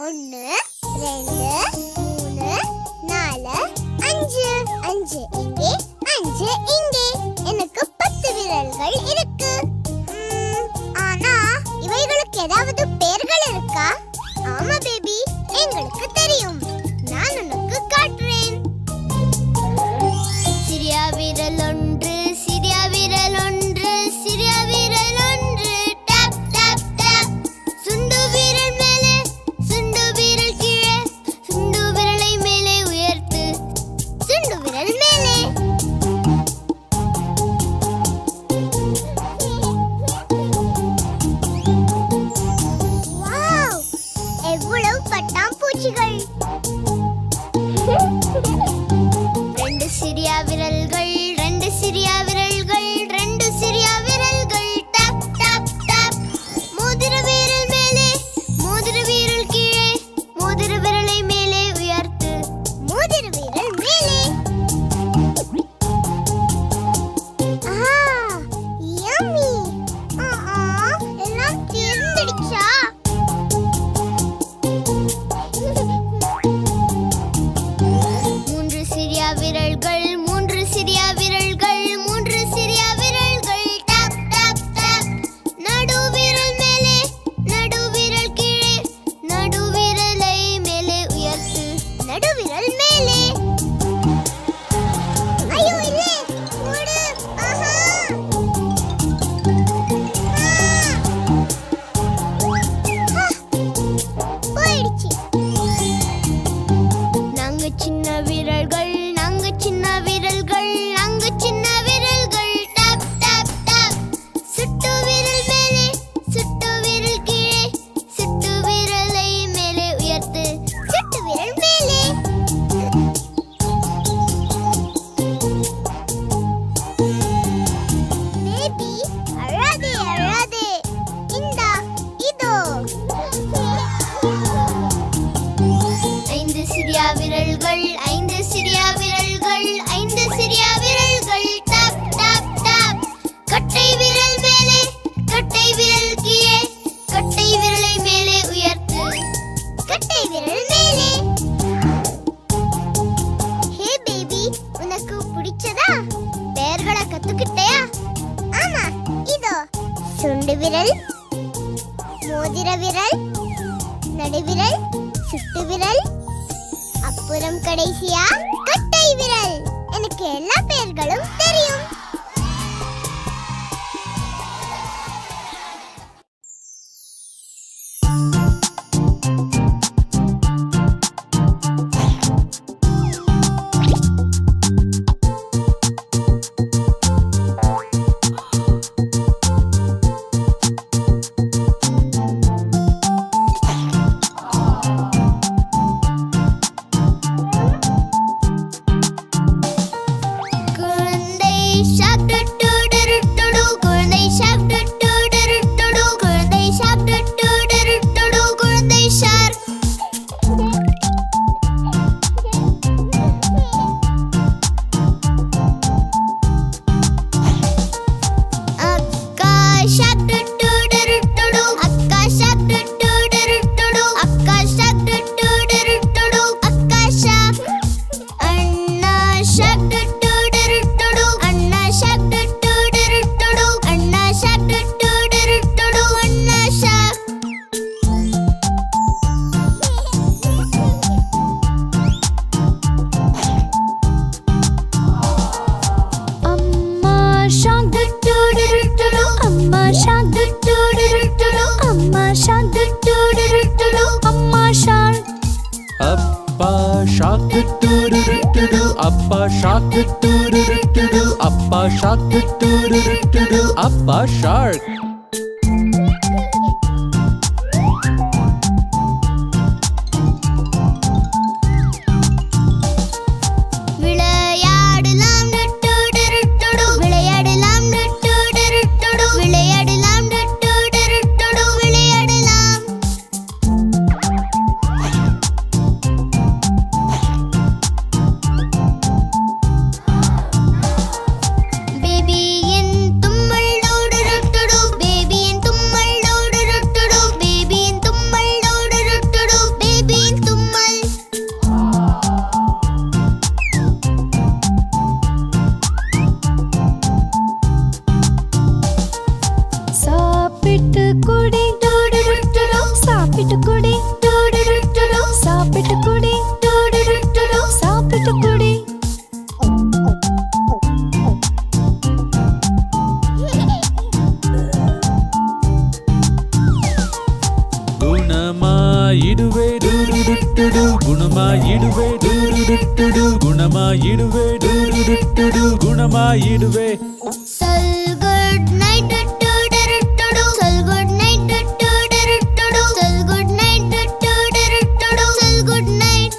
1 2 3 4 5 5 இங்கே 5 இங்கே. எனக்கு 10 விரல்கள் இருக்கு. ஆனா இவைகளுக்கு ஏதாவது பெயர்கள் இருக்கா? ஆமா பேபி, எங்களுக்கு தெரியும். நான் உனக்கு காட்டுறேன். சிறிய விரல் ஒன்று, சிறிய விரல் ஒன்று, சிறிய விரல் ஒன்று. டப் டப் டப். சுண்டு விரல் மேலே, சுண்டு விரல் கீழே, சுண்டு விரலை மேலே உயர்த்து. சுண்டு விரல் மேலே. வாவ், எவ்வளவு பட்டாம்பூச்சிகள். 2 சிறிய விரல்கள், 2 சிறிய விரல்கள், 2 சிறிய விரல்கள். டப் டப் டப். மோதிர விரல் மேலே, மோதிர விரல் கீழே, மோதிர விரலை மேலே உயர்த்து. மோதிர விரல் மேலே. யம்மி. எல்லாம் தீர்ந்துடுச்சா? மூன்று சிறிய விரல்கள், 3 சிறிய விரல்கள், 3 சிறிய விரல்கள். டப் டப் டப். நடு விரல் மேலே, நடு விரல் கீழே, நடு விரலை மேலே உயர்த்து. நடு விரல் மேலே. ஐயோ இல்லை, மூடு. ஆஹா. போயிடுச்சு. நாங்க சின்ன விரல்கள், நாங்க சின்ன விரல்கள், நாங்க சின்ன விரல்கள். டப் டப் டப். சுட்டு விரல் மேலே, சுட்டு விரல் கீழே, சுட்டு விரலை மேலே உயர்த்து. சுட்டு விரல் மேலே. பேபி, அழாதே அழாதே. இந்தா, இதோ. 5 சிறிய விரல்கள், 5 சிறிய விரல்கள், 5 சிறிய விரல்கள். டப் டப் டப். கட்டை விரல் மேலே, கட்டை விரல் கீழே, கட்டை விரலை மேலே உயர்த்து. கட்டை விரல் மேலே. ஹே பேபி, உனக்கு பிடிச்சதா? பெயர்களை கத்துக்கிட்டயா? ஆமா, இதோ. சுண்டு விரல், மோதிர விரல், நடுவிரல், சுட்டு விரல், அப்புறம் கடைசியா கட்டை விரல். எனக்கு எல்லா பெயர்களும் தெரியும். குழந்தை சாப்பிட்டுடுடுடுடு, குழந்தை சாப்பிட்டுடுடுடுடு, குழந்தை சாப்பிட்டுடுடுடுடு, குழந்தை ஷார். அக்கா சாப்பிட்டுடுடுடுடு, அக்கா சாப்பிட்டுடுடுடுடு, அக்கா சாப்பிட்டுடுடுடுடு, அக்கா ஷாப். அண்ணா சாப்பிட்டுடுடுடுடு, அண்ணா சாப்பிட்டுடுடுடுடு, அண்ணா சாப்பிட்டுடுடுடுடு, அண்ணா ஷாப். அம்மா சாப்பிட்டுடுடுடுடு, அம்மா சாப்பிட்டுடுடுடுடு, அம்மா சாப்பிட்டுடுடுடுடு, அம்மா ஷார். அப்பா ஷாக்கு-டூடு-டு-டு-டு, அப்பா ஷாக்கு-டூடு-டு-டு-டு, அப்பா ஷாக்கு-டூடு-டு-டு-டு, அப்பா ஷார்க். விளையாடலாம் டுடுடுடுடு, விளையாடலாம் டுடுடுடுடு, விளையாடலாம் டுடுடுடுடு, விளையாடலாம். பேபியின் தும்மல் டுடுடுடுடு, ಗುಣಮಾಯಿಡುವೆ ಡುಡುಡುಡುಡು ಗುಣಮಾಯಿಡುವೆ ಡುಡುಡುಡುಡು ಗುಣಮಾಯಿಡುವೆ Sol good night ಡುಡುಡುಡುಡು Sol good night ಡುಡುಡುಡುಡು Sol good night ಡುಡುಡುಡುಡು Sol good night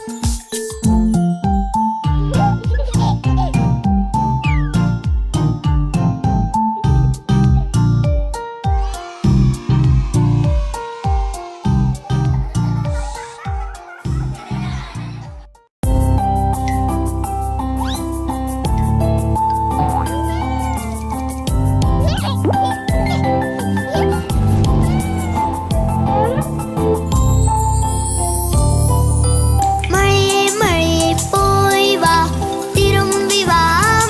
மழையே மழையே போய் வா திரும்பி வா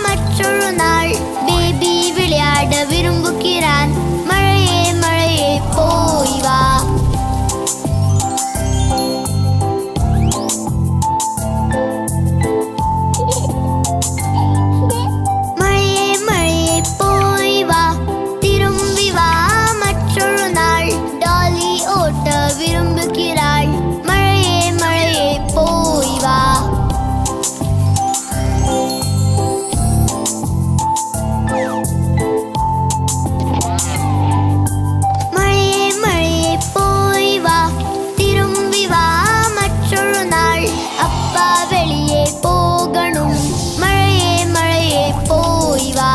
மற்றொரு நாள் பேபி விளையாட விரும்புகிறான் மழையே மழையே போய் வா மழையே மழையே போய் வா திரும்பி வா மற்றொரு நாள் டாலி ஓட்ட விரும்புகிறாள் மழையே மழையே போய் வா மழையே மழையே போய் வா திரும்பி வா மற்றொரு நாள் அப்பா வெளியே போகணும் மழையே மழையே போய் வா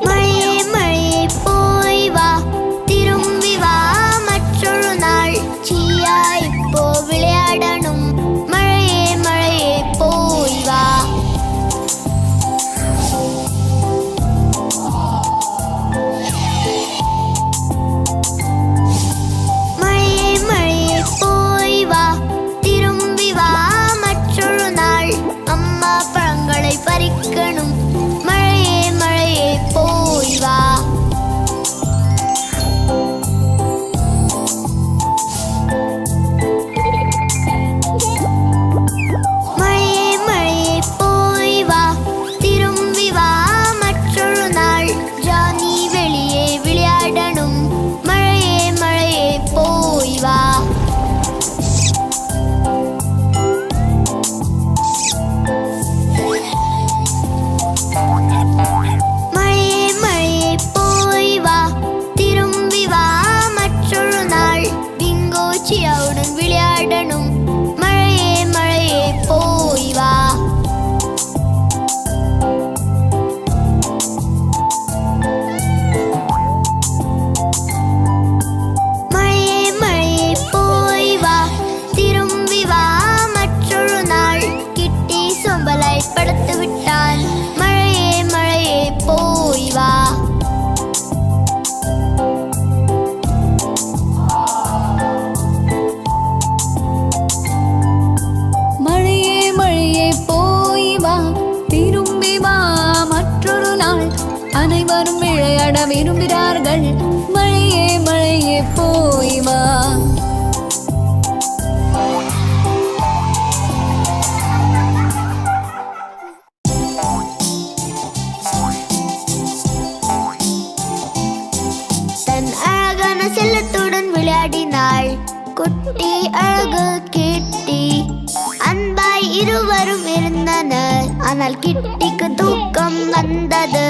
மழையே மழையே போய் வா திரும்பி வா மற்றொரு நாள் சியா இப்போ விளையாடணும் மழையே மழையே போய் வா மழையே மழையே போய் வா திரும்பி வா மற்றொரு நாள் அம்மா பழங்களை பறிக்கணும் மழையே மழையே போய் வா மழையே மழையே போய் வா திரும்பி வா மற்றொரு நாள் ஜானி வெளியே விளையாடணும் மழையே மழையே போய் வா மழையே மழையே போய் வா திரும்பி வா மற்றொரு நாள் பிங்கோ சியாவுடன் விளையாடணும் மழையே மழையே போய் வா மழையே மழையே போய் வா திரும்பி வா மற்றொரு நாள் கிட்டி சொம்பலை படுத்து விட்டான் மழையே மழையே போய் வா மழையே மழையே போய் வா திரும்பி வா மற்றொரு நாள் அனைவரும் விளையாட விரும்புகிறார்கள் மழையே மழையே போய் வா தன் அழகான செல்லத்துடன் விளையாடினாள் குட்டி அழகு கிட்டி அன்பாய் இருவரும் இருந்தனர் ஆனால் கிட்டிக்கு தூக்கம் வந்தது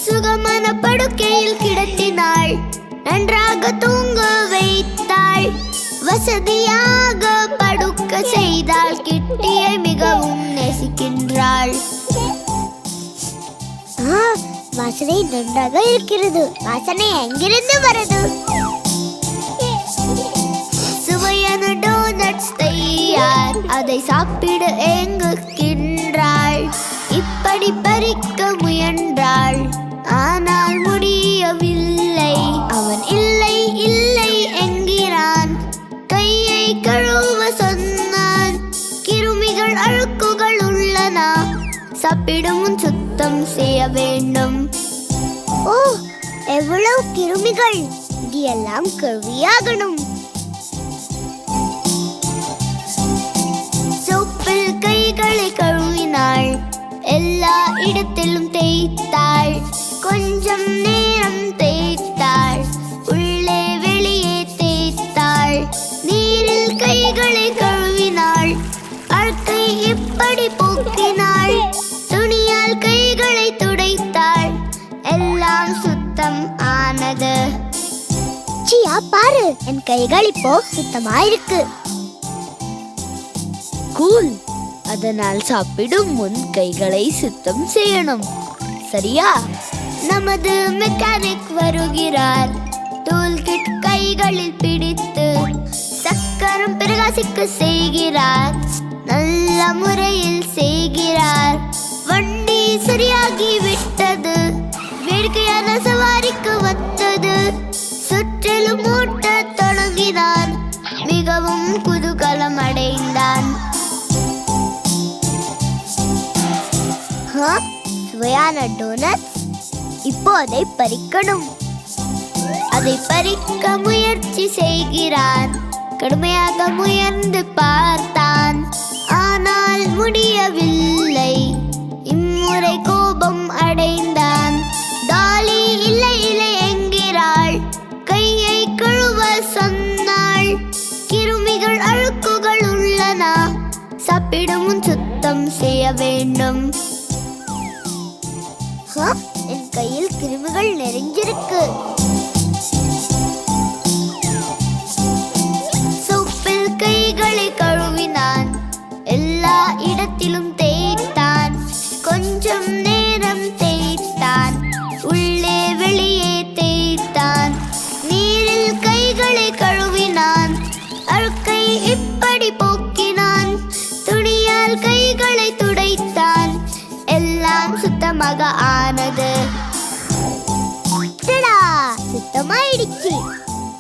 சுகமான படுக்கையில் கிடத்தினாள் நன்றாக தூங்க வைத்தாள் வசதியாக படுக்க செய்தாள் கிட்டியை மிகவும் நேசிக்கின்றாள் வாசனை நன்றாக இருக்கிறது வாசனை எங்கிருந்து வருது சுவையான டோனட்ஸ் தயார் அதை சாப்பிட ஏங்குகின்றாள் இப்படி பறிக்க முயன்றாள் ஆனால் முடியவில்லை அவன் இல்லை இல்லை என்கிறான் கையை கழுவ சொன்னான் கிருமிகள் அழுக்குகள் உள்ளன சாப்பிடும் முன் சுத்தம் செய்ய வேண்டும் ஓ எவ்வளவு கிருமிகள் இது எல்லாம் கழுவியாகணும் சோப்பில் கைகளை கழுவினாள் எல்லா இடத்திலும் தேய்த்தாள் கொஞ்சம் நேரம் பாரு, என் கைகள் இப்போ சுத்தமா இருக்கு. கூல். அதனால் சாப்பிடும் முன் கைகளை சுத்தம் செய்யணும், சரியா? நமது மெக்கானிக் வருகிறார். டூல் கிட் கைகளில் பிடித்து சக்கரம் பிரகாசிக்க செய்கிறார். நல்ல முறையில் செய்கிறார். வண்டி சரியாகி விட்டது. வேடிக்கையான சவாரிக்கு வந்தது. சுற்றிலும் ஓட்ட தொடங்கினான். மிகவும் குதூகலம் அடைந்தான். சுவையான டோனட். இப்போ அதை பறிக்கணும். அதை பறிக்க முயற்சி செய்கிறான். கடுமையாக முயன்று பார்த்தான். ஆனால் முடியவில்லை. இம்முறை கோபம் அடைந்தான். டாலி இல்லை இல்லை என்கிறாள். கையை கழுவ சொன்னாள். கிருமிகள் அழுக்குகள் உள்ளன. சாப்பிடும் முன் சுத்தம் செய்ய வேண்டும். என் கையில் கிருமிகள் நிறைஞ்சிருக்கு. சோப்பில் கைகளை கழுவினான். எல்லா இடத்திலும் தேய்த்தான். கொஞ்சம் நேரம் தேய்த்தான். உள்ளே வெளியே தேய்த்தான். நீரில் கைகளை கழுவினான். அழுக்கை இப்படி போக்கினான். துணியால் கைகளை துடைத்தான். எல்லாம் சுத்தமாக ஆனது. சுத்தமாயிடுச்சு.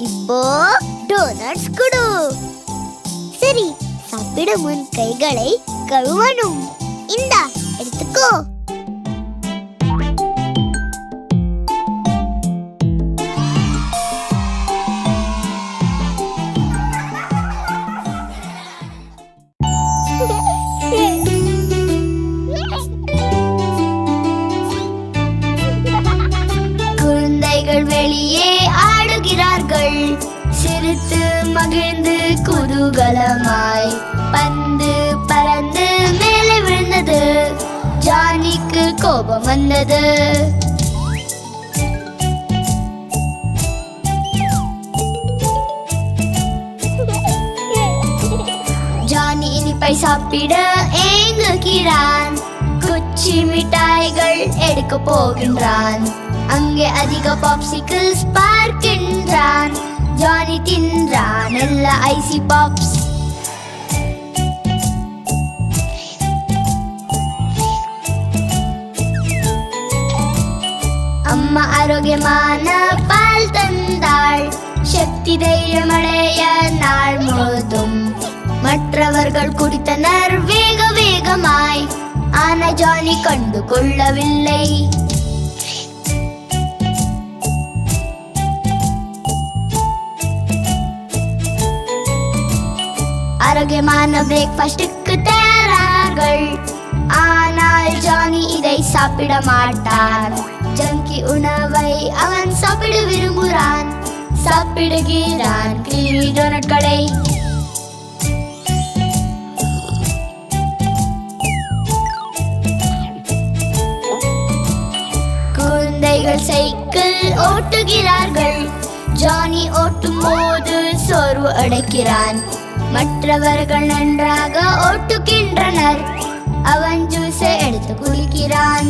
இப்போ டோனட்ஸ் குடு. சரி, சாப்பிட முன் கைகளை கழுவணும். இந்தா, எடுத்துக்கோ. குழந்தைகள் வெளியே ஆடுகிறார்கள். சிரித்து மகிழ்ந்து குதூகலமாய் பந்து பறந்து மேலே விழுந்தது. ஜானிக்கு கோபம் வந்தது. ஜானி இனிப்பை சாப்பிட ஏங்குகிறான். குச்சி மிட்டாய்கள் எடுக்க போகின்றான். அங்கே அதிக பாப்சிக்கிள்ஸ் பார்க்கின்றான். ஜானி தின்றான் எல்லா ஐசி பாப்ஸ். அம்மா ஆரோக்கியமான பால் தந்தாள். சக்தி தைரியமடைய நாள் முழுதும். மற்றவர்கள் குடித்தனர் வேக வேகமாய். ஆனா ஜானி கண்டு கொள்ளவில்லை. ஆரோக்கியமான பிரேக்ஃபாஸ்டுக்கு தயாரார்கள். ஆனால் ஜானி இதை சாப்பிட மாட்டான். ஜங்கி உணவை அவன் சாப்பிட விரும்புகிறான். சாப்பிடுகிறான் கிரீமி டோனட்களை. குழந்தைகள் சைக்கிள் ஓட்டுகிறார்கள். ஜானி ஓட்டும் போது சோர்வு அடைக்கிறான். மற்றவர்கள் நன்றாக ஓட்டுகின்றனர். அவன் ஜூஸை எடுத்து குடிக்கிறான்.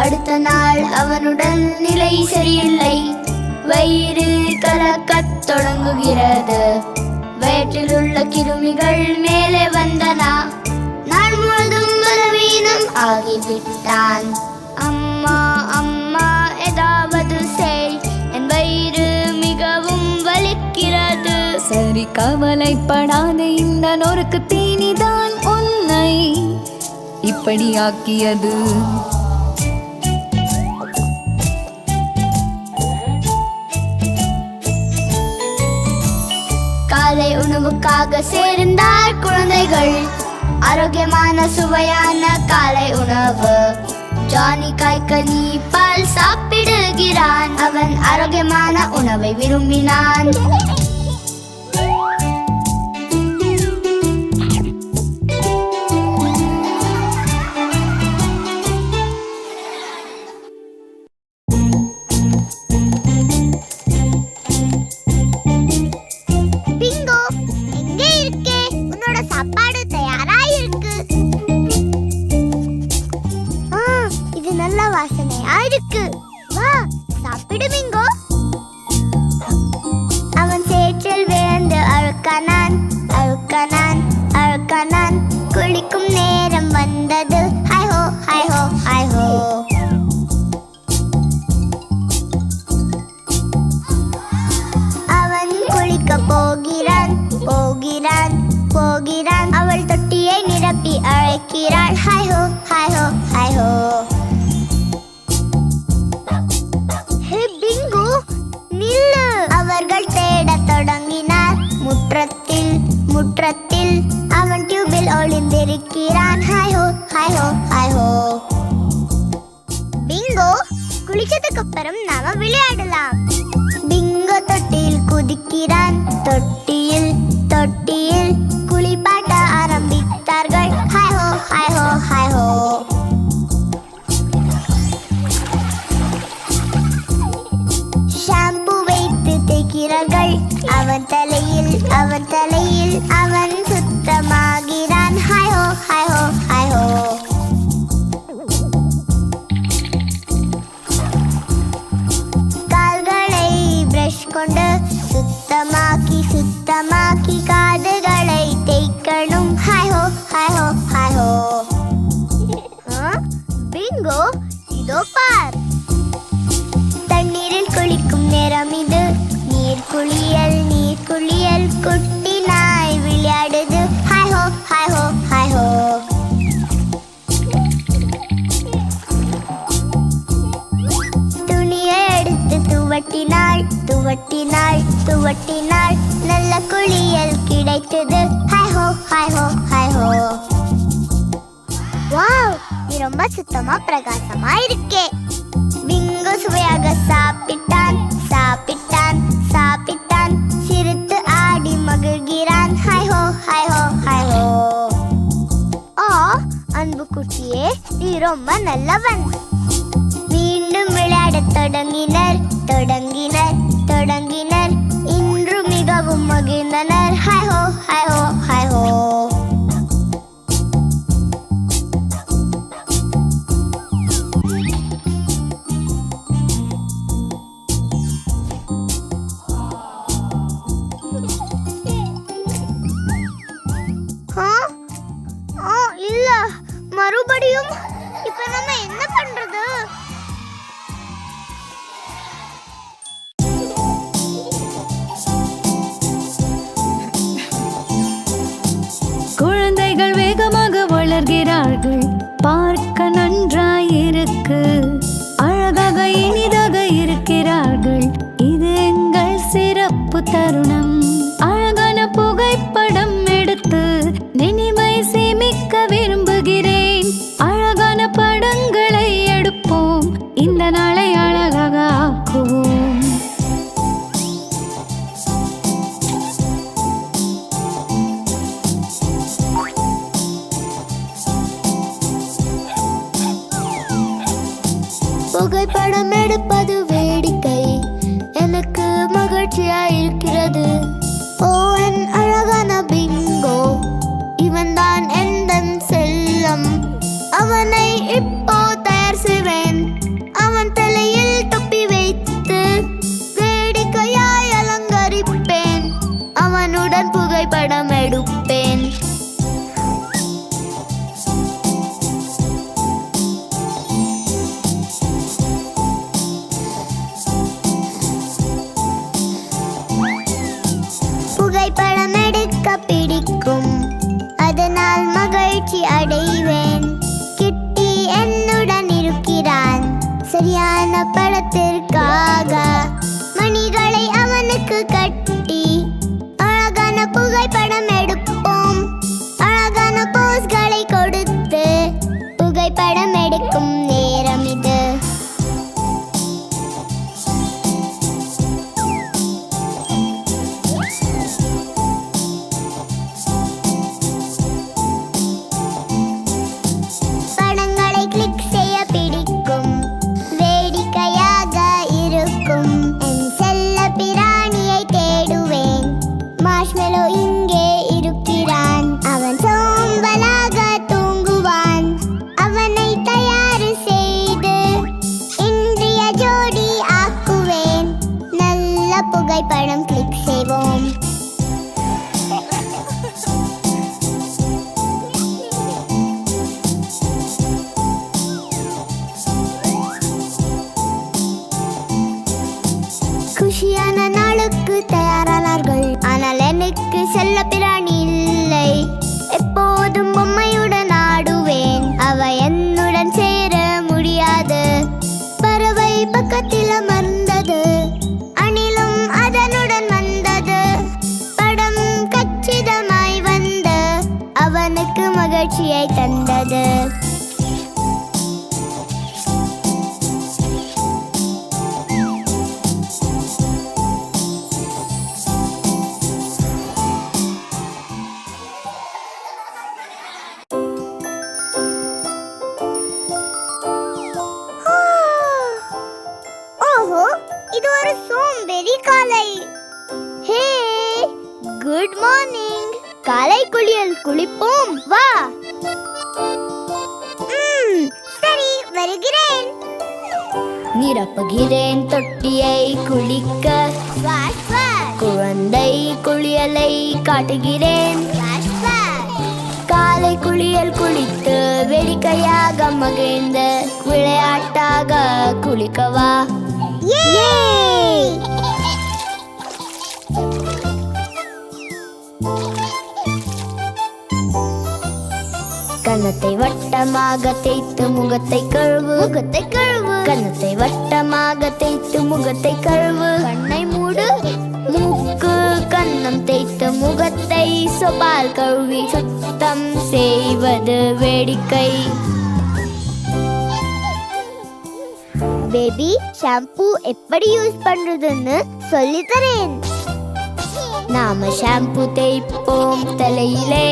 அடுத்த நாள் அவனுடன் நிலை சரியில்லை. வயிறு கலக்கத் தொடங்குகிறது. வயிற்றில் உள்ள கிருமிகள் மேலே வந்தன. நாள் முழுதும் பலவீனம் ஆகிவிட்டான். அம்மா அம்மா ஏதாவது செய், என் வயிறு மிகவும் வலிக்கிறது. சரி, கவலைப்படாதே. இந்த நொறுக்கு தீனிதான் உன்னை இப்படி ஆக்கியது. காலை உணவுக்காக சேர்ந்தார் குழந்தைகள். ஆரோக்கியமான சுவையான காலை உணவு. ஜானி காய்கனி பால் சாப்பிடுகிறான். அவன் ஆரோக்கியமான உணவை விரும்பினான். போகிறான் போகிறான் அவள் தொட்டியை நிரப்பி அழைக்கிறாள் ஹாய் ஹோ ஹாய் ஹோ ஹாய் ஹோ. ஹே பிங்கு நில்லு. அவர்கள் தேடத் தொடங்கினார் முற்றத்தில் முற்றத்தில் அவன் டியூபில் ஒளிந்திருக்கிறான் ஹாய் ஹோ ஹாய் ஹோ ஹாய் ஹோ. பிங்கோ குளிச்சதுக்கு அப்புறம் நாம விளையாடலாம். பிங்கோ தொட்டியில் குதிக்கிறான் தொட்டியில் தொட்டியில் குளிப்பாட்ட ஆரம்பித்தார்கள் ஹாய் ஹோ ஹாய் ஹோ ஹாய் ஹோ. ஷாம்பு வைத்து தேய்க்கிறார்கள் அவன் தலையில் அவன் சுத்தமாகிறான் ஹாய் ஹோ ஹாய் ஹோ ஹாய் ஹோ. கால்களை பிரஷ் கொண்டு சுத்தமாக்கி சுத்தமாக்கி காதுகளை தேய்க்கணும் ஹாய் ஹோ ஹாய் ஹோ ஹாய் ஹோ. பிங்கோ இதோ பார். தண்ணீரில் குளிக்கும் நேரம் இது. நீர் குளியல் குட்டி நாய் விளையாடுது ஹாய் ஹோ ஹாய் ஹோ ஹாய் ஹோ. துணியை எடுத்து துவட்டினாள் நல்ல குளியல் கிடைத்தது ஹாய் ஹோ ஹாய் ஹோ ஹாய் ஹோ. வாவ், நீ ரொம்ப சுத்தமா பிரகாசமா இருக்கே. பிங்கு சுவையாக சாப்பிட்டான் சிரித்து ஆடி மகிழ்கிறான் ஹாய் ஹோ ஹாய் ஹோ ஹாய் ஹோ. ஆ அன்பு குட்டியே, நீ ரொம்ப நல்லவன். மீண்டும் விளையாடத் தொடங்கினர் இன்று மிகவும் மகிழ்ந்தனர் ஹாய் ஹோ ஹாய் ஹோ ஹாய் ஹோ. இல்ல, மறுபடியும் இப்ப நம்ம என்ன பண்றது? குழந்தைகள் வேகமாக வளர்கிறார்கள், பார்க்க நன்றாயிருக்கு. அழகாக இனிதாக இருக்கிறார்கள், இது எங்கள் சிறப்பு தருணம். அழகான புகைப்படம் எடுத்து நினைவை சேமிக்க விரும்புகிறேன். அழகான படங்களை எடுப்போம், இந்த நாளை அழகாக ஆக்குவோம். புகைப்படம் எடுப்பது வேடிக்கை, எனக்கு மகிழ்ச்சியாயிருக்கிறது. ஓ என் அழகான பிங்கோ, இவன்தான் எந்தன் செல்லம். அவனை இப்போ தயார் செய்வேன். அவன் தலையில் தொப்பி வைத்து வேடிக்கையாய் அலங்கரிப்பேன். அவனுடன் புகைப்படம் எடுப்பேன். ராணி இல்லை. எப்போதும் பொம்மையுடன் ஆடுவேன், அவ என்னுடன் சேர முடியாது. பறவை பக்கத்தில் அமர்ந்தது, அணிலும் அதனுடன் வந்தது. படம் கச்சிதமாய் வந்த அவனுக்கு மகிழ்ச்சியை தந்தது. ஓஹோ, இது ஒரு சோம்பேறி காலை. ஹே, குட் மார்னிங். காலை குளியல் குளிப்போம் வா. சரி, வருகிறேன். நிரப்புகிறேன் தொட்டியை குளிக்க. குழந்தை குளியலை காட்டுகிறேன். காலை குளியல் குளித்து வேடிக்கையாக மகிழ்ந்து விளையாட்டாக குளிக்கவா. கன்னத்தை வட்டமாக தேய்த்து முகத்தை கழுவு. கன்னத்தை வட்டமாக தேய்த்து முகத்தை கழுவு. கண்ணை மூடு. மூக்கு கன்னம் தேய்த்து முகத்தை சோப்பால் கழுவி சுத்தம் செய்வது வேடிக்கை. பேபி, ஷாம்பு எப்படி யூஸ் பண்றதுன்னு சொல்லி தரேன். நாம ஷாம்பு தேய்ப்போம் தலையிலே.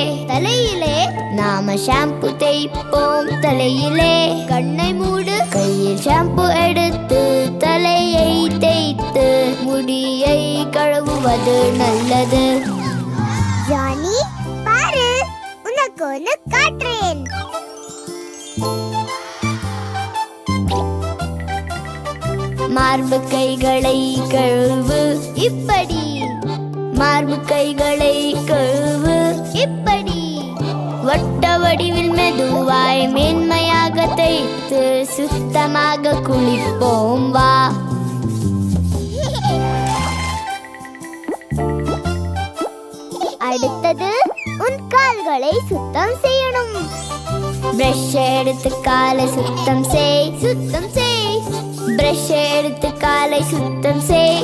நாம ஷாம்பு தேய்ப்போம் தலையிலே. கண்ணை மூடு. கையில் ஷாம்பு எடுத்து தலையை தேய்த்து முடியை கழுவுவது நல்லது. ஜானி, பாரு, உனக்கு ஒன்று காட்டுறேன். மார்பு கைகளை கழுவு இப்படி. மார்பு கைகளை கழுவு இப்படி. வட்ட வடிவில் மெதுவாய் மேன்மையாக தேய்த்து சுத்தமாக குளிப்போம் வா. அடுத்தது உன் கால்களை சுத்தம் செய்யணும். பிரஷ் எடுத்து காலை சுத்தம் செய். பிரஷ் எடுத்து காலை சுத்தம் செய்.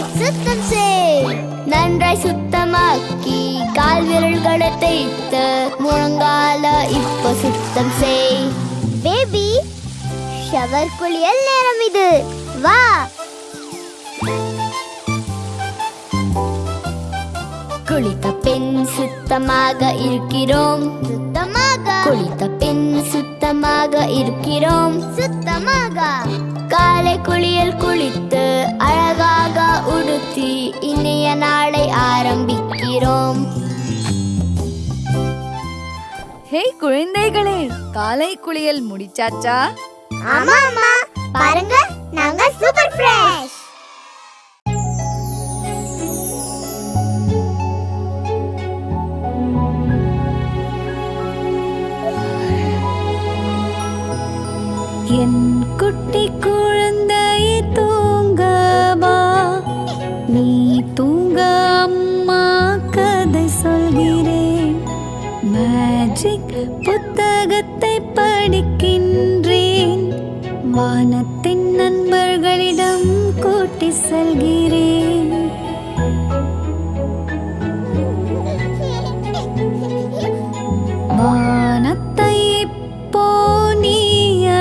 நன்றாய் சுத்தமாக்கி கால் விரல்களை தேய்த்து முழங்கால இப்ப சுத்தம் செய். பேபி, ஷவர் குளியல் நேரம் இது வா. குளித்த பின் சுத்தமாக இருக்கிறோம். குளித்த பின் சுத்தமாக இருக்கிறோம். காலை குளியல் குளித்து அழகாக உடுத்தி இனிய நாளை ஆரம்பிக்கிறோம். ஹே குழந்தைகளே, காலை குளியல் முடிச்சாச்சா? ஆமா அம்மா, பாருங்க, நாங்க சூப்பர் ஃப்ரெஷ். என் குட்டி குழந்தை தூங்கவா, நீ தூங்க அம்மா கதை சொல்கிறேன். மேஜிக் புத்தகத்தை படிக்கின்றேன். வானத்தின் நண்பர்களிடம் கூட்டி செல்கிறேன். வானத்தை இப்போ நீ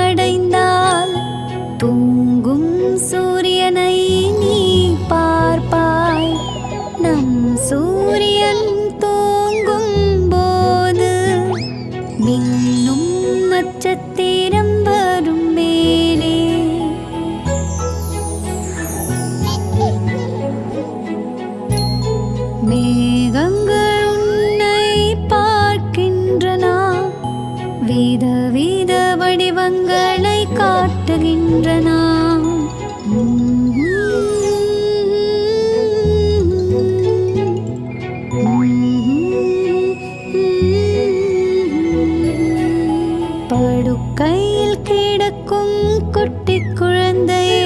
அடைந்தால் தூங்கும் சூரியனை நீ பார்ப்பாய். நம் சூரியன் தூங்கும் போது மின்னும் நட்சத்திரம் வரும் மேலே. மேகங்கள் உன்னை பார்க்கின்றன, வித வடிவங்களை காட்டுகின்றன. படுக்கையில் கிடக்கும் குட்டி குழந்தையே,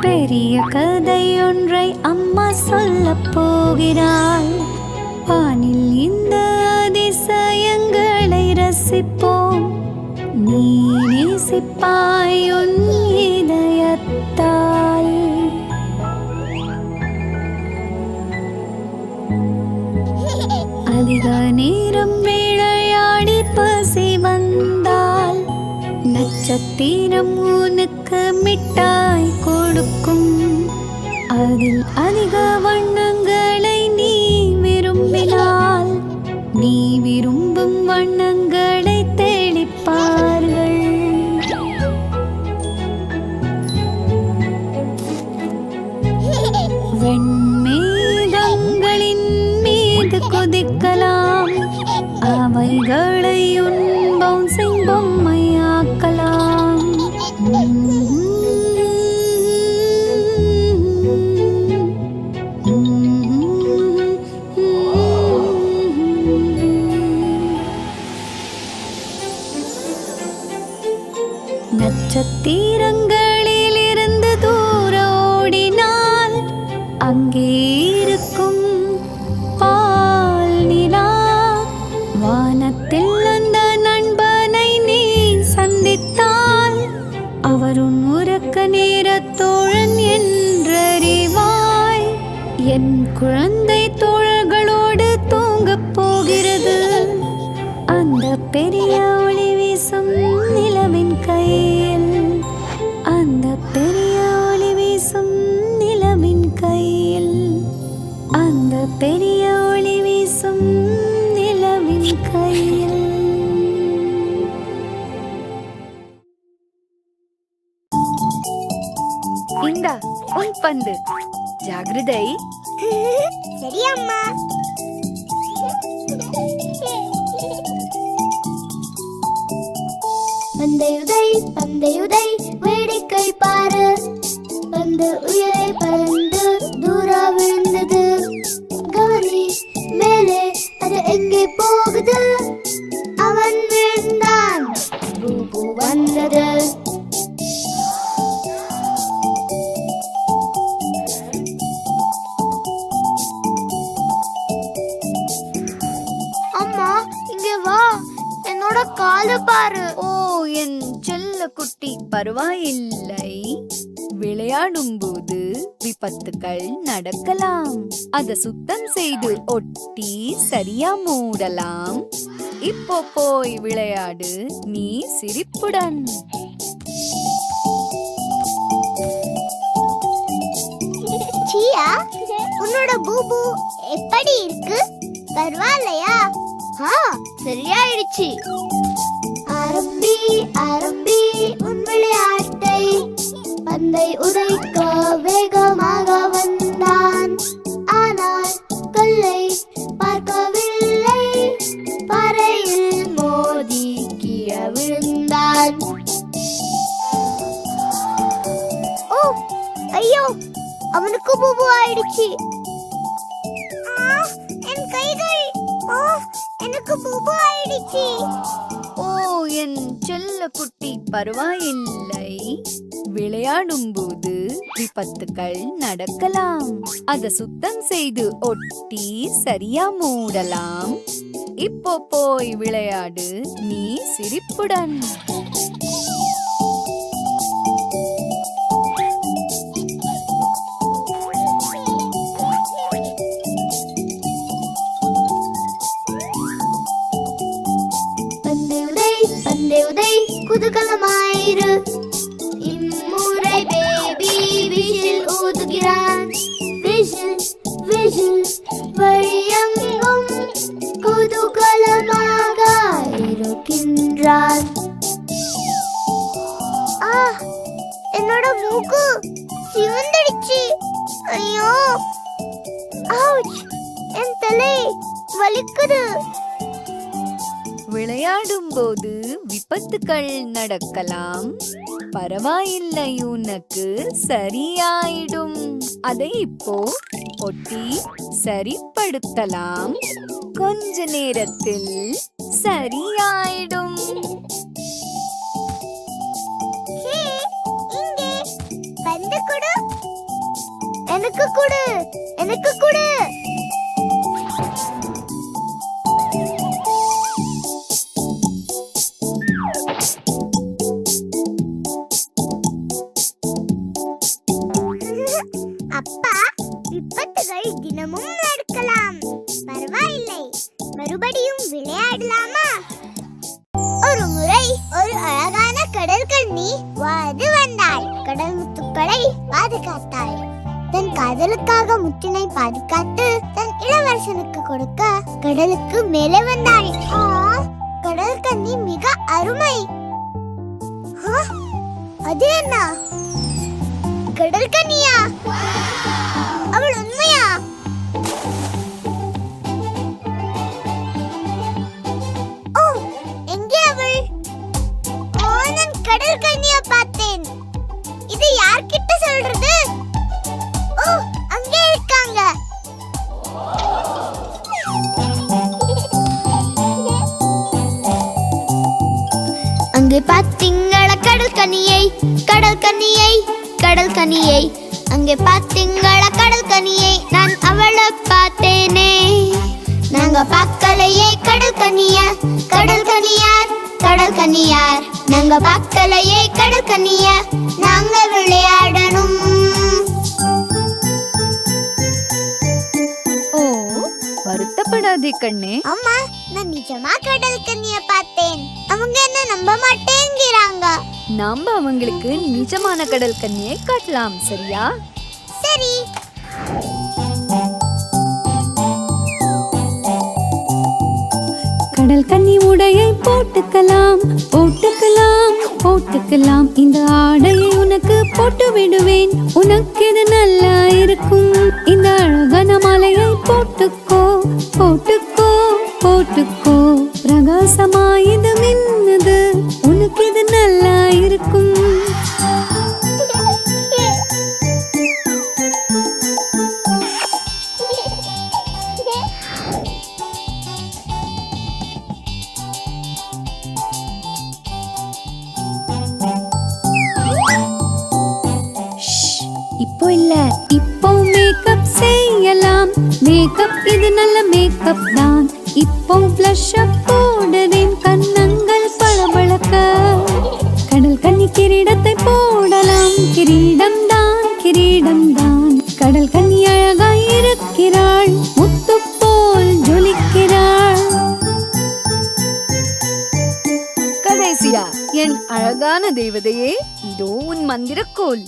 பெரிய கதை ஒன்றை அம்மா சொல்லப் போகிறாள். வானில் நேசிப்போம். நீ நேசிப்பாய் உன் இதயத்தால். அதிக நேரம் விளையாடி பசி வந்தால் நட்சத்திரம் உனக்கு மிட்டாய் கொடுக்கும். அதில் அதிக வண்ணங்களை நீ விரும்பினால் நீ விரும்பும் வண்ணங்களை தெளிப்பார்கள். வெண்மேகங்களின் மீது குதிக்கலாம். அவைகளை உன் பவுன்சிங் பொம்மையாக்கலாம். நட்சத்திரங்களில் இருந்து தூர ஓடினால் அங்கே இருக்கும் பால் நிலா. வானத்தில் அந்த நண்பனை நீ சந்தித்தால் அவர் உன் உறக்க நேரத் தோழன் என்றறிவாய். என் குழந்தை தோழர்களோடு தூங்கப் போகிறது. அந்த பெரிய ஒளி வீசும் நிலவின் கையில். அந்த பெரிய ஒளி வீசும் நிலவின் கையில். அந்த பெரிய ஒளி வீசும் நிலவின் கையில். இந்தா உன் பந்து. ஜாகிரதை. சரி அம்மா. பந்தையுதை பந்தையுதை வேடிக்கை பாரு. பந்து உயரை பறந்து தூர விழுந்தது. கவனி மேலே அது எங்கே போகுது. அவன் விழுந்தான். பூபு வந்தது. அம்மா இங்க வா. என்னோட கால பாரு. ஓ என் செல்ல குட்டி, பரவாயில்லை. விளையாடும் போது விபத்துக்கள் நடக்கலாம். அத சுத்தம் செய்து ஒட்டி சரியா மூடலாம். இப்போ போய் விளையாடு நீ சிரிப்புடன். சியா, உன்னோட பூபு எப்படி இருக்கு? பரவாயில்லையா? சரியாயிடுச்சு. ஆரம்பி ஆரம்பி உன் விளையாட்டை. பந்தை உதைக்க வேகமாக வந்தான். ஆனால் கல்லை பார்க்கவில்லை. பாறையில் மோதி கீழே விழுந்தான். ஓ ஐயோ, அவனுக்கு பூபு ஆயிடுச்சு. என் கைகள். ஓ எனக்கு பூபு ஆயிடுச்சு. ஓ என் செல்ல குட்டி, பரவாயில்லை. விளையாடும் போது விபத்துக்கள் நடக்கலாம். அத சுத்தம் செய்து ஒட்டி சரியா மூடலாம். இப்போ போய் விளையாடு நீ சிரிப்புடன். பந்தையுதை குதூகலமாயிரு. இம்முறை பேபி விஷில் ஊதுகிறான். விஷில் விஷில் வழியெங்கும் குதூகலமாக இருக்கின்றான். என்னோட மூக்கு சிவந்துடுச்சு. ஐயோ, அவுச், என் தலை வலிக்குது. விளையாடும் போது விபத்துக்கள் நடக்கலாம். பரவாயில்லை, உனக்கு சரியாயிடும். அதை இப்போ ஒட்டி சரிப்படுத்தலாம். கொஞ்ச நேரத்தில் சரியாயிடும். இங்கே பந்து கொடு. எனக்கு கொடு. எனக்கு கொடு. மறுபடியும் விளையாடலாமா? ஒரு முறை ஒரு அழகான கடல் கன்னி வாழ்ந்து வந்தாள். கடல் முத்துக்களை பாதுகாத்தாள். தன் காதலுக்காக முத்தினை பாதுகாத்து தன் இளவரசனுக்கு கொடுக்க கடலுக்கு மேலே வந்தாள். கடல் கன்னி மிக அருமை. அது என்ன? கடல் கன்னியா? அவள் உண்மையா? ஓ, எங்கே அவள்? நான் கடல் கன்னியா பார்த்தேன். இது யார்கிட்ட சொல்றது? ஓ, அங்கே இருக்காங்க. அங்கே பாத்தீங்களா கடல் கன்னியை, கடல் கன்னியை, கடல் கன்னியை. அங்கே பாத்தீங்களா கடல் கன்னியை, நான் அவளை பார்த்தேனே. நாங்க பார்க்கலையே கடல் கன்னியார், கடல் கன்னியார், கடல் கன்னியார். நாங்க பார்க்கலையே கடல் கன்னியார், நாங்க விளையாடணும். ஓ, வருத்தப்படாதே கண்ணே. அம்மா, நான் நிஜமா கடல் கன்னிய பார்த்தேன். அவங்க என்ன நம்ப மாட்டேங்கிறாங்க. நாம அவங்களுக்கு நிஜமான கடல் கன்னியை காட்டலாம், சரியா? சரி. கடல் கன்னி உடையை போட்டுக்கலாம், போட்டுக்கலாம், போட்டுக்கலாம். இந்த ஆடையை உனக்கு போட்டு விடுவேன், உனக்கு இது நல்லா இருக்கும். இந்த அழகான மாலையை போட்டுக்கோ, போட்டுக்கோ, போட்டுக்கோ. பிரகாசமா இது மின்னுது, உனக்கு இது நல்லா இருக்கும். இப்போ இல்ல, இப்போ மேக்கப் செய்யலாம். மேக்கப் இது நல்ல மேக்கப் தான். இப்போ ப்ளஷ் அப் போடுறேன், கண்ணங்கள் பளபளக்க. கடல் கன்னி கிரீடத்தை போடலாம். கிரீடம் தான், கிரீடம் தான். கடல் கன்னி அழகாய் இருக்கிறாள், முத்து போல் ஜொலிக்கிறாள். கடைசியா என் அழகான தேவதையே, இதோ உன் மந்திரக்கோல்.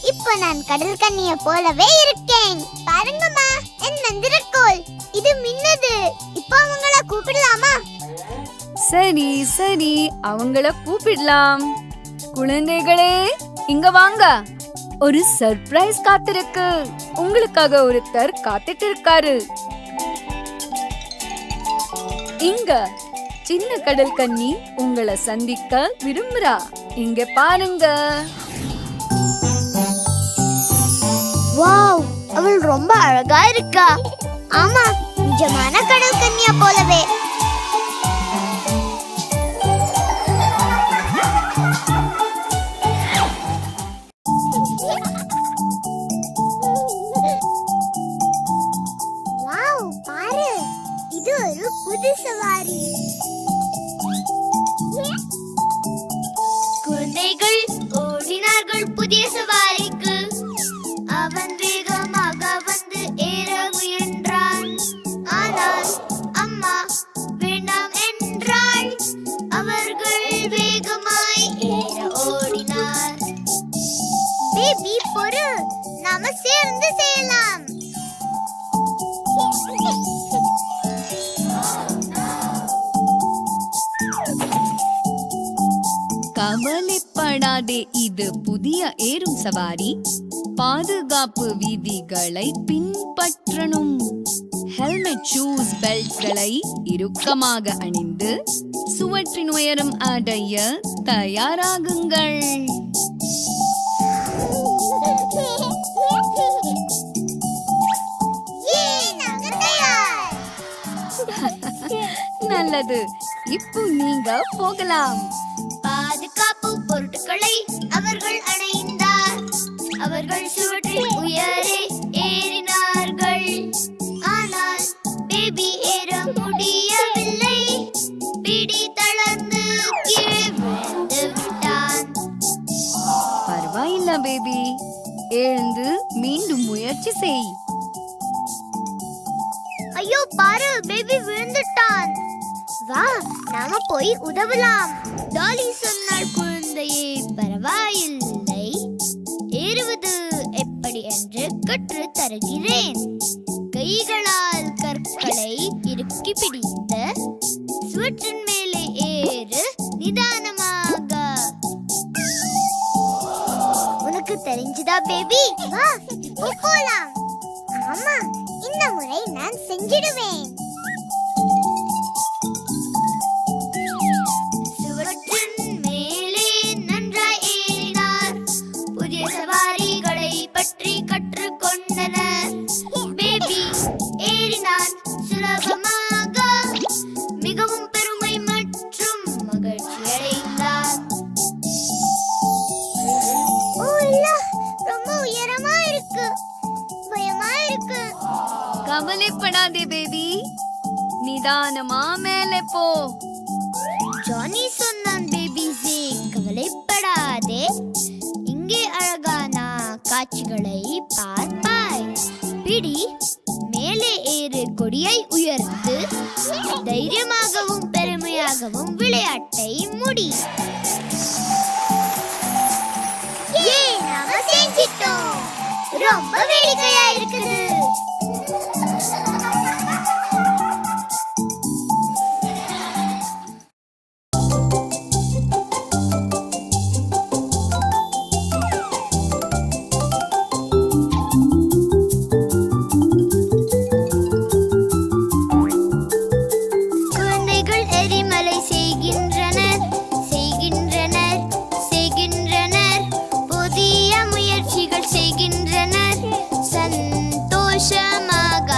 இப்போ நான் கடல் கன்னிய போலவே இருக்கேன். பாருங்கம்மா, என் மந்திரக்கோல் இது மின்னுது. இப்போ அவங்கள கூப்பிடலாமா? சரி சரி, அவங்கள கூப்பிடலாம். குழந்தைகளே, இங்க வாங்க. ஒரு சர்ப்ரைஸ் காத்திருக்கு. உங்களுக்காக ஒருத்தர் காத்துட்டு இருக்காரு. இங்க சின்ன கடல் கன்னி உங்களை சந்திக்க விரும்புறா. இங்க பாருங்க. வாவ், அவள் ரொம்ப அழகா இருக்கா. ஆமா, நிஜமான கடல் கன்னியா போலவே. வாவ், பாரு, இது ஒரு புது சவாரி. குழந்தைகள் ஓடினார்கள் புதிய சவாரிக்கு. அவன் வேகமாக வந்து ஏற முயன்றான். ஆனால் அம்மா வேண்டாம் என்றாள். அவர்கள் வேகமாய் ஏற ஓடினார். பேபி பொறு, நாம சேர்ந்து செய்யலாம். கவலைப்படாதே, இது புதிய ஏறும் சவாரி. பாதுகாப்பு விதிகளை பின்பற்றணும். ஹெல்மெட், ஷூஸ், பெல்ட்களை இறுக்கமாக அணிந்து சுவற்றின் உயரம் அடைய தயாராகுங்கள். நல்லது, இப்போ நீங்க போகலாம். பாதுகாப்பு பொருட்களை அவர்கள் அணிந்தார். அவர்கள் சுவற்றின் உயரே ஏறினார்கள். ஆனால் பேபி ஏற முடியவில்லை. பிடி தளர்ந்து கீழே விழுந்து விட்டான். பரவாயில்ல பேபி, எழுந்து மீண்டும் முயற்சி செய். ஐயோ பாரு, பேபி விழுந்துட்டான். வா, நாம போய் உதவலாம். டாலி சொன்னாள், குழந்தையே பரவாயில்லை, ஏறுவது எப்படி என்று கற்று தருகிறேன். கைகளால் கற்களை இறுக்கி பிடித்து சுவற்றின் மேலே ஏறு நிதானமாக. உனக்கு தெரிஞ்சதா பேபி? வா, இப்போ போலாம். ஆமா, இந்த முறை நான் செஞ்சிடுவேன். சுவற்றின் மேலே நன்றாய் ஏறினார், புதிய சவாரிகளை பற்றி கற்றுக்கொண்டனர். பேபி ஏறினான் சுலபமாக, மிகவும் பெருமை மற்றும் மகிழ்ச்சி அடைந்தார். ஓ இல்ல, ரொம்ப உயரமா இருக்கு, பயமா இருக்கு. கவலைப்படாதே பேபி, நிதானமா மேலே போ. ஜானி சொன்னான், பேபி ஜே கவலைப்படாதே, இங்கே அழகான காட்சிகளை பார்ப்பாய். பிடி, மேலே ஏறு, கொடியை உயர்த்து, தைரியமாகவும் பெருமையாகவும் விளையாட்டை முடி. நாம செஞ்சிட்டோம். ரொம்ப வேடிக்கையா இருக்குது. குழந்தைகள் எரிமலை செய்கின்றனர், செய்கின்றனர், செய்கின்றனர். புதிய முயற்சிகள் செய்கின்றனர் சந்தோஷமாக.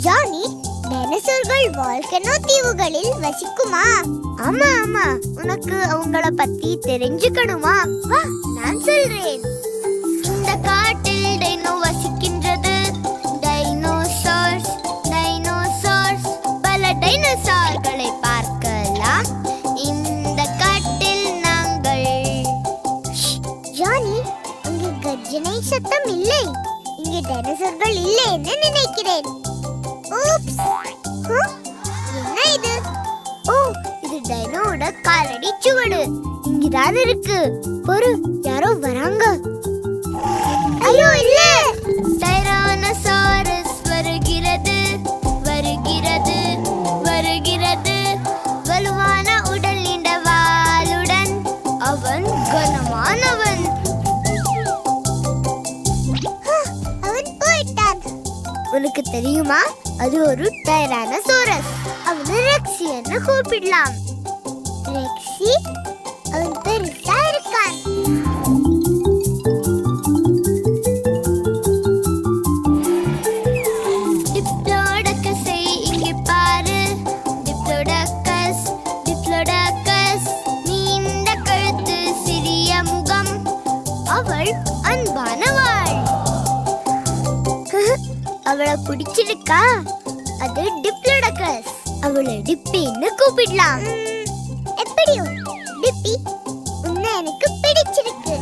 ஜானி, டைனோசர்கள் வால்கனோ தீவுகளில் வசிக்குமா? ஆமா ஆமா, உனக்கு அவங்கள பத்தி தெரிஞ்சுக்கணுமா? வா, நான் சொல்றேன். இந்த காட்டில் டைனோ வசிக்கின்றது. டைனோசார்ஸ், டைனோசார்ஸ், பல டைனோசார்களை பார்க்கலாம் இந்த காட்டில் நாங்கள். ஜானி, இங்கு கர்ஜனை சத்தம் இல்லை. இங்கு டைனோசர்கள் இல்லை என்று நினைக்கிறேன். ஊப்ஸ். என்ன இது? ஓ, இது டைனோட காலடி சுவடு. இங்கதான் இருக்கு. பொறு, யாரோ வராங்க. ஐயோ இல்ல, டைரானோசாரஸ் வருகிறது, வருகிறது, வருகிறது. வலுவான உடல், நீண்ட வாளுடன். அவன் கனமானவன். அவன் போயிட்டான். உனக்கு தெரியுமா, அது ஒரு டைரானோசாரஸ். அவனை ரெக்ஸி என்று கூப்பிடலாம். ரெக்ஸி, அவன் பெருசா இருக்கான். டிப்ளோடக்கஸை இங்கே பாரு. டிப்ளோடக்கஸ், டிப்ளோடக்கஸ், நீண்ட கழுத்து, சிறிய முகம். அவள் அன்பானவள். அவளை பிடிச்சிருக்கா? அது டிப்ளோடக்கஸ். அவளை டிப்பின்னு கூப்பிடலாம். எப்படியோ டிப்பி, உன்னை எனக்கு பிடிச்சிருக்கு.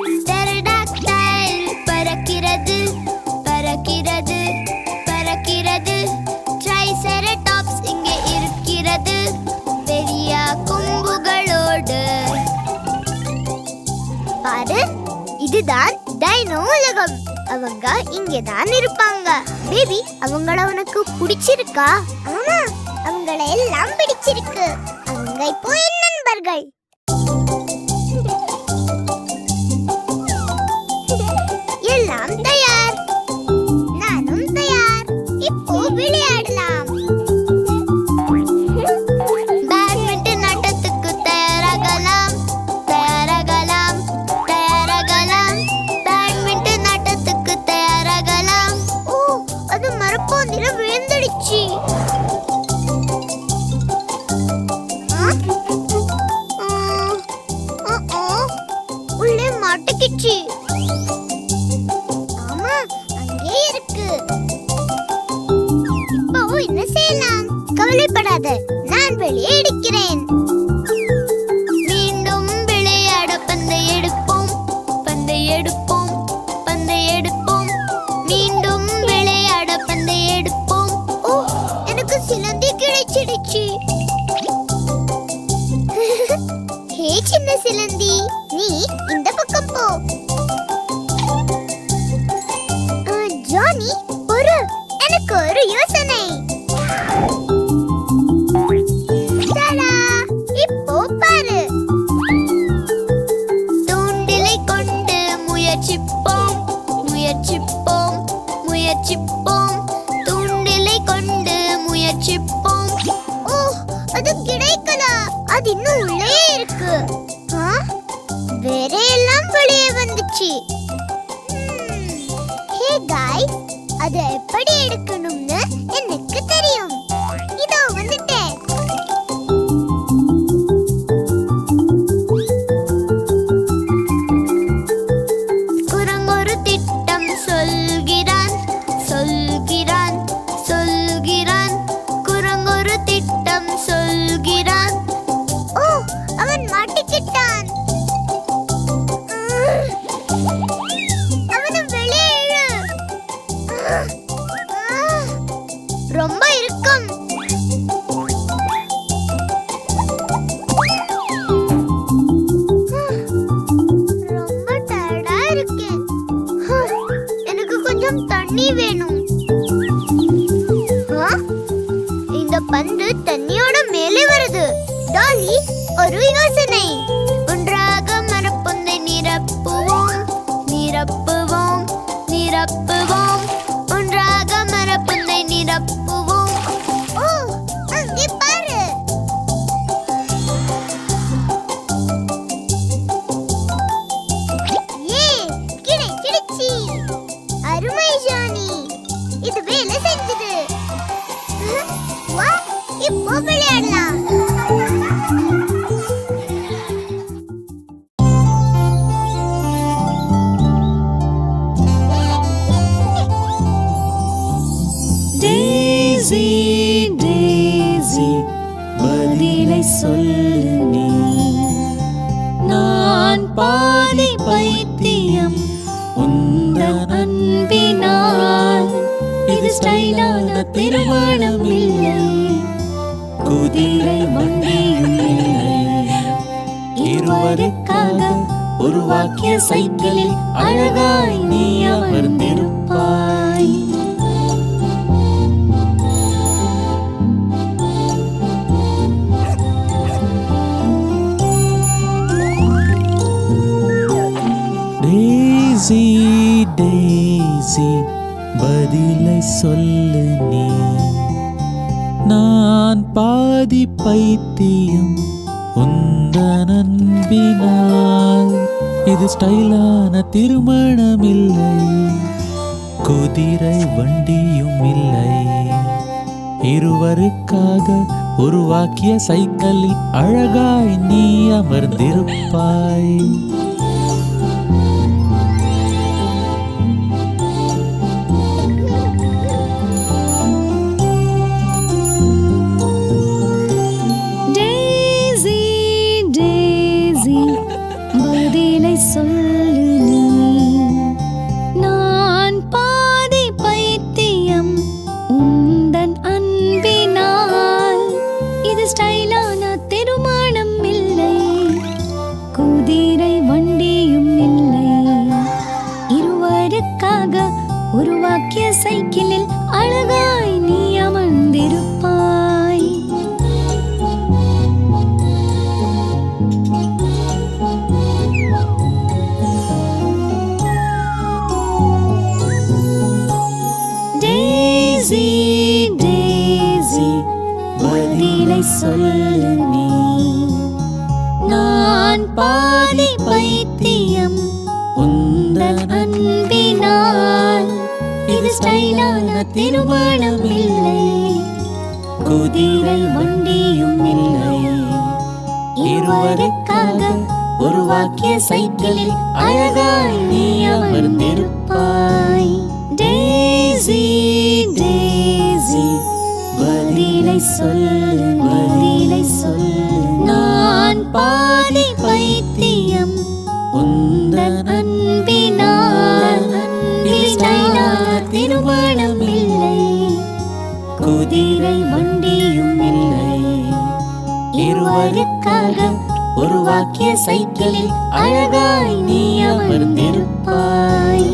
Pterodactyl பறக்கிறது, பறக்கிறது, பறக்கிறது. Triceratops இங்கே இருக்கிறது, பெரிய கொம்புகளோடு. பாரு, இதுதான் டைனோ உலகம். அவங்க இங்கதான் இருப்பாங்க. பேபி, அவங்கள உனக்கு பிடிச்சிருக்கா? ஆமா, அவங்கள எல்லாம் பிடிச்சிருக்கு. அவங்க இப்போ என் நண்பர்கள். எல்லாம் தயார், நானும் தயார். இப்போ விளையாடலாம். பேட்மிண்டன் ஆட்டத்துக்கு தயாராகலாம், தயாராகலாம், தயாராகலாம். பேட்மிண்டன் ஆட்டத்துக்கு தயாராகலாம். ஓ, அது மரப்போந்தில விழுந்துடுச்சு. உள்ளே மாட்டிக்கிச்சு. ஆமா, அங்கே இருக்கு. அதை நான் வெளியே எடுக்கிறேன். மீண்டும் விளையாட பந்தை எடுப்போம், பந்தை எடுப்போம், பந்தை எடுப்போம். மீண்டும் விளையாட பந்தை எடுப்போம். ஓ, எனக்கு சிலந்தி கிடைச்சிடுச்சு. ஹே சின்ன சிலந்தி, நீ இந்த பக்கம் போ. ஜானி, எனக்கு ஒரு யோசனை. தடா, இப்போ பாரு. தூண்டிலை கொண்டு முயற்சிப்போம், முயற்சிப்போம், முயற்சிப்போம். தூண்டிலை கொண்டு முயற்சிப்போம். ஓ, அது கிடைக்கல. அது இன்னும் உள்ளே இருக்கு. வேற எல்லாம் வெளியே வந்துச்சு. ஹே गाइस, அதை எப்படி எடுக்கணும்னு எனக்கு தெரியும். இதோ வந்துட்டேன். குரங்கொரு திட்டம் சொல்கிறான், சொல்கிறான், சொல்கிறான். குரங்கொரு திட்டம் சொல்கிறான். ஓ, அவன் மாட்டிக்கிட்டான். அவனை வெளியே இழு. ரொம்ப இருக்கும். ரொம்ப டயர்டா இருக்கேன். எனக்கு கொஞ்சம் தண்ணி வேணும். இந்த பந்து தண்ணியோட மேலே வருது. டாலி, ஒரு யோசனை. ஒன்றாக மரப்பொந்தை நிரப்புவோம், நிரப்புவோம், நிரப்புவோம். ஒன்றாக மரப்பொந்தை நிரப்புவோம். ஓ, அங்கே பாரு. ஏ, கிடைச்சிடுச்சு. அருமை ஜானி, இது வேலை செஞ்சது. வா, இப்போ விளையாடலாம். டேசி டேசி பதிலை சொல்லு நீ. நான் பாதி பைத்தியம் உந்தன் அன்பினால். இது ஸ்டைலான திருமணம் இல்லை, குதிரை வண்டியும் இல்லை. இருவருக்காக உருவாக்கிய சைக்கிளில் அழகாய் நீ அமர்ந்திருப்பாய். டேசி டேசி பதிலை சொல்லு நீ. நான் பாதி பைத்தியம் உந்தன் அன்பினால். இது ஸ்டைலான திருமணம் இல்லை, குதிரை வண்டியும் இல்லை. இருவருக்காக உருவாக்கிய சைக்கிளில் அழகாய் நீ அமர்ந்திருப்பாய். சொல்லு நீ. நான் பாதி பைத்தியம் உந்தன் அன்பினால். இது ஸ்டைலான திருமணம் இல்லை, குதிரை வண்டியும் இல்லை. இருவருக்காக உருவாக்கிய சைக்கிளில் அழகாய் நீ அமர்ந்திருப்பாய். டேசி டேசி பதிலை சொல்லு நீ. நான் பாதி பைத்தியம் உந்தன் அன்பினால். இது ஸ்டைலான திருமணம் இல்லை, குதிரை வண்டியும் இல்லை. இருவருக்காக உருவாக்கிய சைக்கிளில் அழகாய் நீ அமர்ந்திருப்பாய். டேசி டேசி பதிலை பதிலை சொல்லு, பதிலை சொல்லு. நான் பாதி பைத்தியம் உந்தன் அன்பினால். இது ஸ்டைலான திருமணம் இல்லை, குதிரை வண்டியும் இல்லை. இருவருக்காக ஒரு வாக்கிய சைக்கிளில் அழகாய் நீ அமர்ந்திருப்பாய்.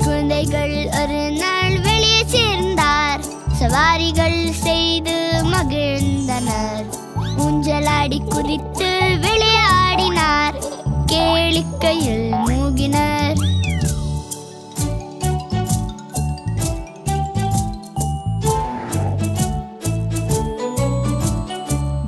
குழந்தைகள் ஒரு நாள் வெளியே சேர்ந்தார், சவாரிகள் செய்து மகிழ்ந்தனர். ஊஞ்சலாடி குறித்து விளையாடினார், கேளிக்கையில் மூகினர்.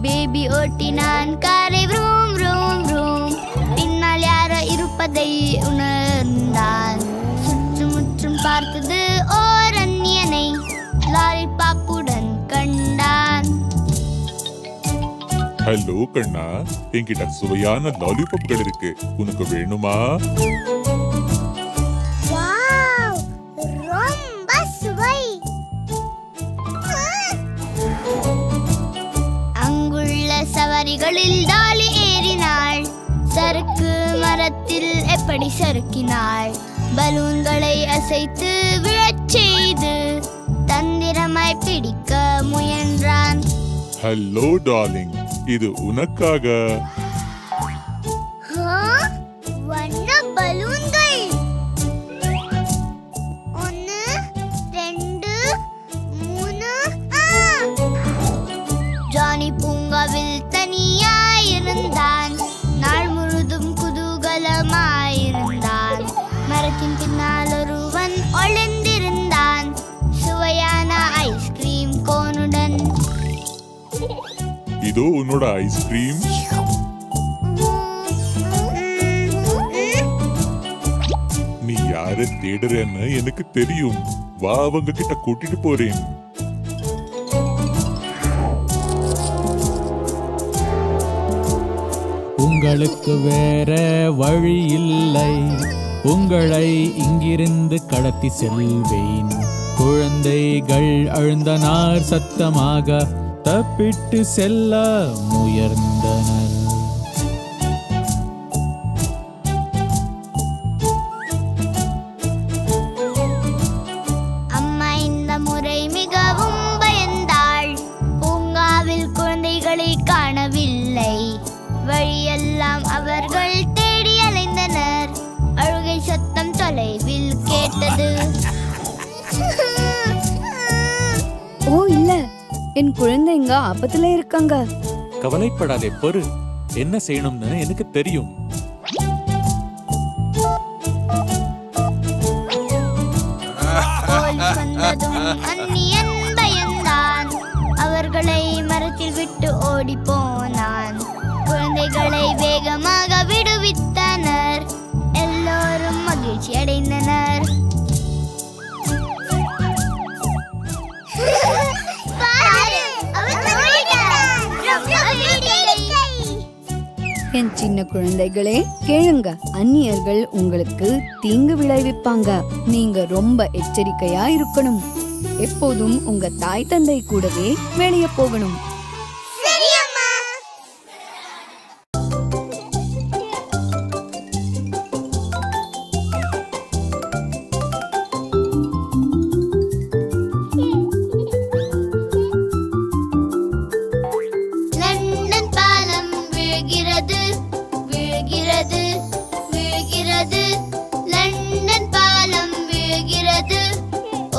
பேபி ஓட்டினான் காரை vroom vroom vroom. பின்னால் யாரோ இருப்பதை உணர்ந்தான். சுற்றுமுற்றும் பார்த்தது ஓர் அந்நியனை லாலிபாப்புடன் கண்டான். ஹலோ கண்ணா, என்கிட்ட சுவையான லாலிபாப்கள் இருக்கு, உனக்கு வேணுமா? வாவ், ரொம்ப சுவை. அங்குள்ள சவாரிகளில் டாலி ஏறினாள், சறுக்கு மரத்தில் எப்படி சறுக்கினாள். பலூன்களை அசைத்து விழச் செய்து தந்திரமாய் பிடிக்க முயன்றான். ஹலோ டார்லிங், இது உனக்காக. வண்ண பலூன்கள் 1 2 3. ஜானி பூங்காவில் தனியாயிருந்தான், நாள் முழுதும் குதூகலமாயிருந்தான். மரத்தின் பின்னால் ஒருவன் ஒளிந்திருந்தான், சுவையான ஐஸ்கிரீம் கோனுடன். இதோ உன்னோட ஐஸ்கிரீம். நீ யார தேடுறன்னு எனக்கு தெரியும், வா அவங்க கிட்ட கூட்டிட்டு போறேன். உங்களுக்கு வேற வழி இல்லை, உங்களை இங்கிருந்து கடத்தி செல்வேன். குழந்தைகள் அழுந்தனார், சத்தமாக தப்பிட்டு செல்ல முயன்றனர். அம்மா இந்த முறை மிகவும் பயந்தாள், பூங்காவில் குழந்தைகளை காணவில்லை. வழியெல்லாம் அவர்கள் தேடி அலைந்தனர், அழுகை சத்தம் தொலைவில் கேட்டது. ஓ இல்ல, என் குழந்தைங்க ஆபத்துல இருக்காங்க. கவலைப்படாதே, பொறு, என்ன செய்யணும்னு எனக்கு தெரியும். போல் சொன்னதும் அந்நியன் பயந்தான், அவர்களை மரத்தில் விட்டு ஓடி போனான். குழந்தைகளை வேகமாக விடுவித்தனர், எல்லோரும் மகிழ்ச்சி அடைந்தனர். என் சின்ன குழந்தைகளே கேளுங்க, அந்நியர்கள் உங்களுக்கு தீங்கு விளைவிப்பாங்க. நீங்க ரொம்ப எச்சரிக்கையா இருக்கணும். எப்போதும் உங்க தாய் தந்தை கூடவே வெளியே போகணும். லண்டன் பாலம் விழுகிறது, விழுகிறது, விழுகிறது. லண்டன் பாலம் விழுகிறது,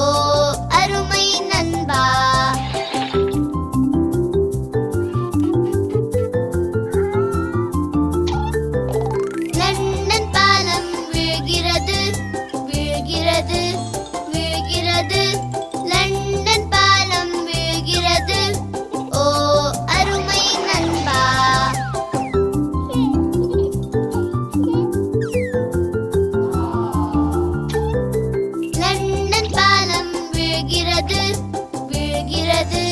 ஓ அருமை நண்பா. லண்டன் பாலம் விழுகிறது, விழுகிறது, விழுகிறது. லண்டன் பாலம் விழுகிறது, ஓ அருமை நண்பா. லண்டன் பாலம் விழுகிறது, விழுகிறது,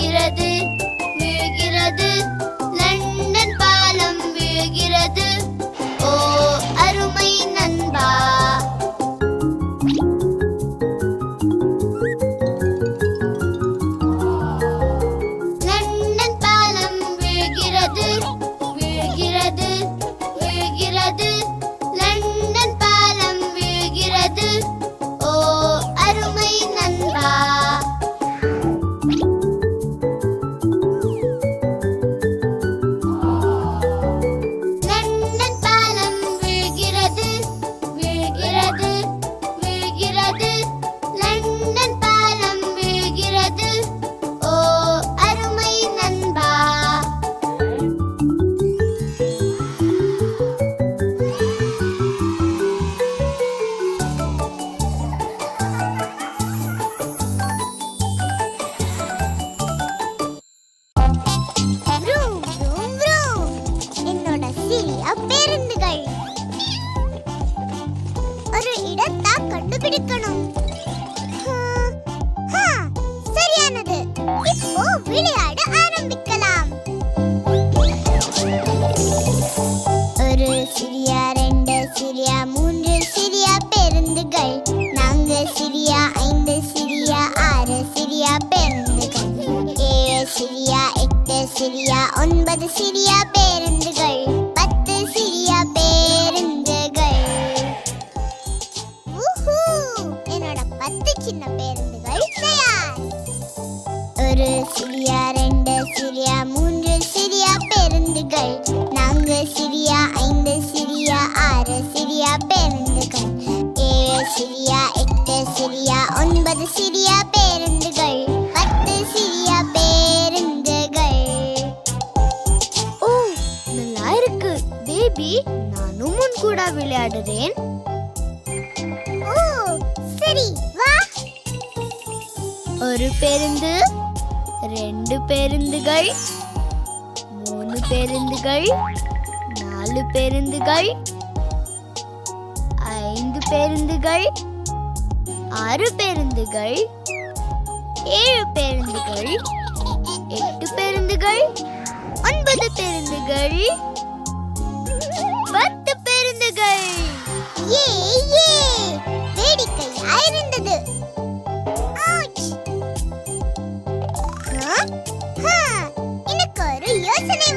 வீழ்கிறது வீழ்கிறது லண்டன் பாலம் வீழ்கிறது ஓ அருமை நண்பா லண்டன் பாலம் வீழ்கிறது வீழ்கிறது வீழ்கிறது லண்டன் பாலம் வீழ்கிறது ஓ அருமை நண்பா லண்டன் பாலம் வீழ்கிறது வீழ்கிறது வீழ்கிறது லண்டன் பாலம் வீழ்கிறது ஓ அருமை நண்பா vroom, vroom, vroom. என்னோட சிறிய பேருந்துகள் ஒரு இடத்தை கண்டுபிடிக்கணும் சரியானது இப்போ விளையாட ஆரம்பிக்கலாம் ஒரு சிறிய ரெண்டு சிறிய மூன்று சிறிய பேருந்துகள் நான்கு சிறிய ஐந்து சிறிய ஆறு சிறிய பேருந்துகள் ஏழு சிறிய எட்டு சிறிய ஒன்பது சிறிய பேருந்துகள் 10 சிறிய பேருந்துகள் ஊஹூ! என்னோட 10 சின்ன பேருந்துகள் தயார் ஒரு சிறிய ரெண்டு சிறிய மூன்று சிறிய பேருந்துகள் நான்கு சிறிய ஐந்து சிறிய ஆறு சிறிய பேருந்துகள் ஏழு சிறிய எட்டு சிறிய ஒன்பது சிறிய பேருந்துகள் 10 சிறிய பேருந்துகள் ஓ நல்லா இருக்கு பேபி, நானும் உன் கூட விளையாடுறேன். ஓ சரி வா ஒரு பேருந்து, ரெண்டு பேருந்துகள், மூணு பேருந்துகள், நாலு பேருந்துகள், ஐந்து பேருந்துகள், ஆறு பேருந்துகள், ஏழு பேருந்துகள், எட்டு பேருந்துகள், 9 பேருந்துகள், 10 பேருந்துகள். ஏ ஏ வேடிக்கையா இருந்தது ஆச்! எனக்கு ஒரு யோசனை